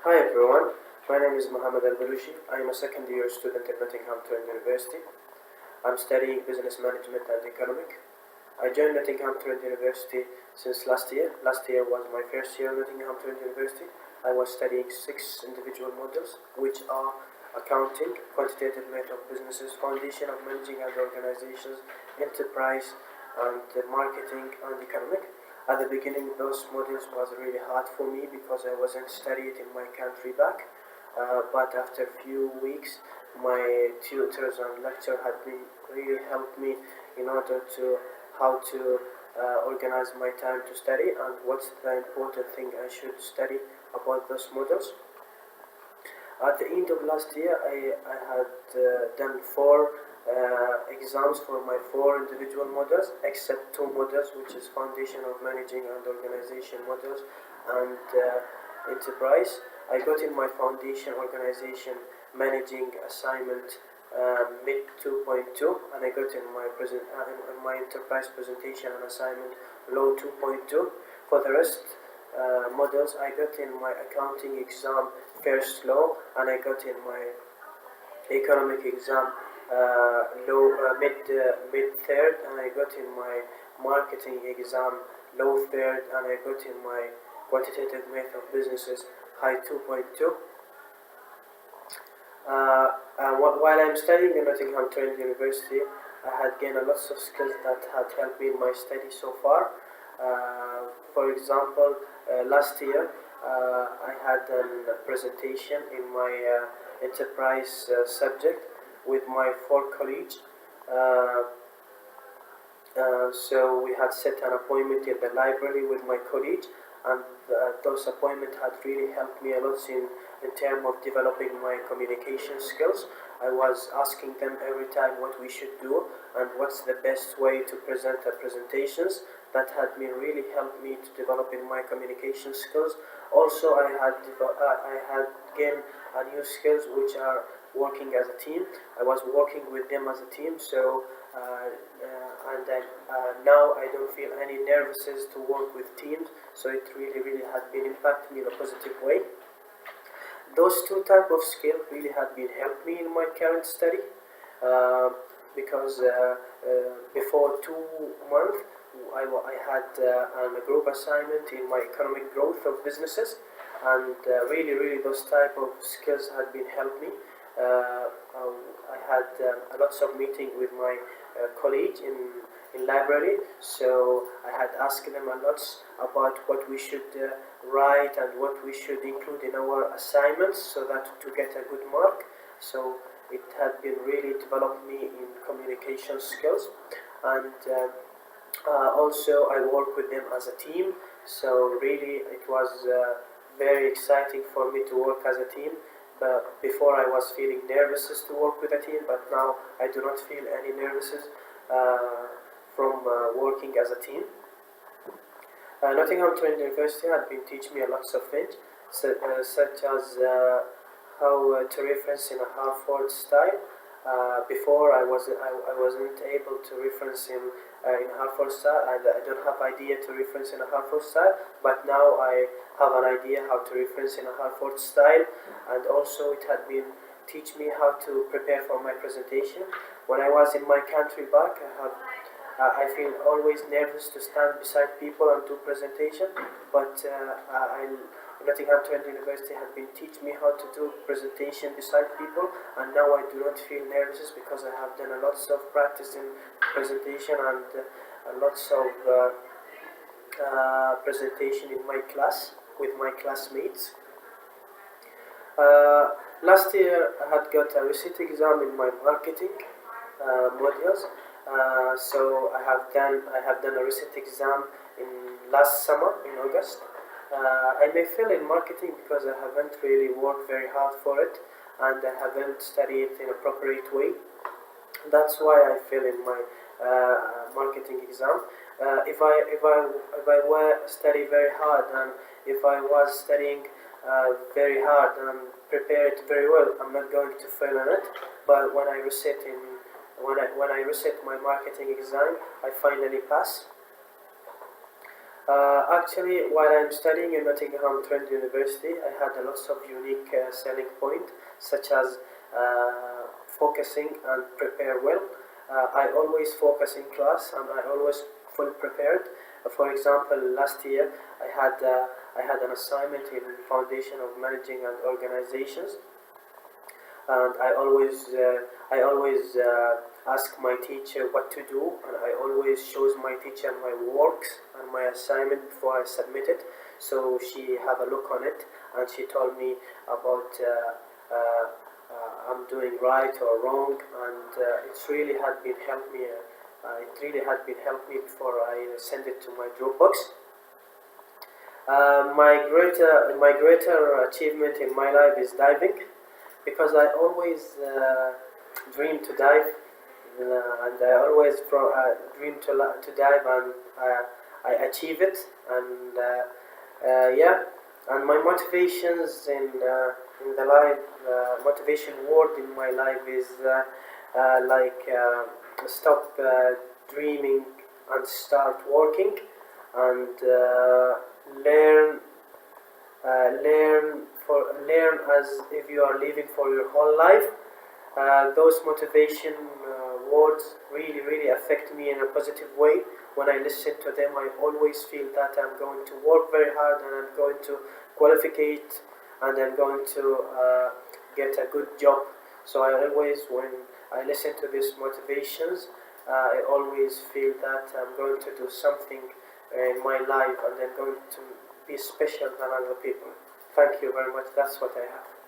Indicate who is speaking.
Speaker 1: Hi everyone, my name is Mohammed balushi. I am a second year student at Nottingham Trent University. I'm studying business management and economic. I joined Nottingham Trent University since last year. Last year was my first year at Nottingham Trent University. I was studying 6 individual modules, which are accounting, quantitative method of businesses, foundation of managing and organizations, enterprise, and marketing and economic. At the beginning, those modules was really hard for me because I wasn't studied in my country back. But after a few weeks, my tutors and lecturer had been really helped me in order to how to organize my time to study and what's the important thing I should study about those modules. At the end of last year, I had done 4 exams for my 4 individual modules, except 2 modules, which is Foundation of Managing and Organization modules and Enterprise. I got in my Foundation Organization Managing assignment mid 2.2, and I got in my Enterprise presentation and assignment low 2.2. For the rest modules, I got in my accounting exam first low, and I got in my economic exam mid third, and I got in my marketing exam low third, and I got in my quantitative method of businesses high 2.2. While I'm studying at Nottingham Trent University, I had gained a lot of skills that had helped me in my study so far. For example, last year I had a presentation in my enterprise subject with my 4 colleagues. So we had set an appointment in the library with my colleagues, and those appointments had really helped me a lot in terms of developing my communication skills. I was asking them every time what we should do and what's the best way to present the presentations. That had me really helped me to develop in my communication skills. Also, I had gained a new skills which are working as a team. I was working with them as a team, so and then now I don't feel any nervousness to work with teams. So it really had been impacting me in a positive way. Those 2 type of skills really had been helped me in my current study because before 2 months I had a group assignment in my economic growth of businesses, and really those type of skills had been helped me. I had a lots of meeting with my colleagues in library, so I had asked them a lot about what we should write and what we should include in our assignments so that to get a good mark. So it had been really developed me in communication skills, and also I work with them as a team. So really it was very exciting for me to work as a team. But before I was feeling nervous to work with a team, but now I do not feel any nervousness from working as a team. Nottingham Trent University had been teaching me a lot of things, such as how to reference in a Harvard style. Before I wasn't able to reference in Harvard style, and I don't have idea to reference in a Harvard style. But now I have an idea how to reference in a Harvard style, and also it had been teach me how to prepare for my presentation. When I was in my country back, I feel always nervous to stand beside people and do presentation, but Nottingham Trent University has been teaching me how to do presentation beside people, and now I do not feel nervous because I have done a lots of practice in presentation and lots of presentation in my class with my classmates. Last year I had got a receipt exam in my marketing modules. So I have done a recent exam in last summer in August. I may fail in marketing because I haven't really worked very hard for it, and I haven't studied it in a appropriate way. That's why I fail in my marketing exam. If I were study very hard, and if I was studying very hard and prepared very well, I'm not going to fail in it. But when I reset my marketing exam, I finally pass. Actually, while I'm studying in Nottingham Trent University, I had a lots of unique selling point, such as focusing and prepare well. I always focus in class and I always full prepared. For example, last year I had an assignment in Foundation of Managing and Organizations, and I always ask my teacher what to do, and I always shows my teacher my works and my assignment before I submit it. So she have a look on it, and she told me about I'm doing right or wrong, and it's really had been helped me. It really had been helped me before I send it to my Dropbox. My greater achievement in my life is diving, because I always dream to dive, and I always dream to dive, and I achieve it, and yeah. And my motivations in the life, motivation word in my life is stop dreaming and start working, and learn learn as if you are living for your whole life. Those motivation words really affect me in a positive way. When I listen to them, I always feel that I'm going to work very hard, and I'm going to qualificate, and I'm going to get a good job. So I always, when I listen to these motivations, I always feel that I'm going to do something in my life, and I'm going to be special than other people. Thank you very much. That's what I have.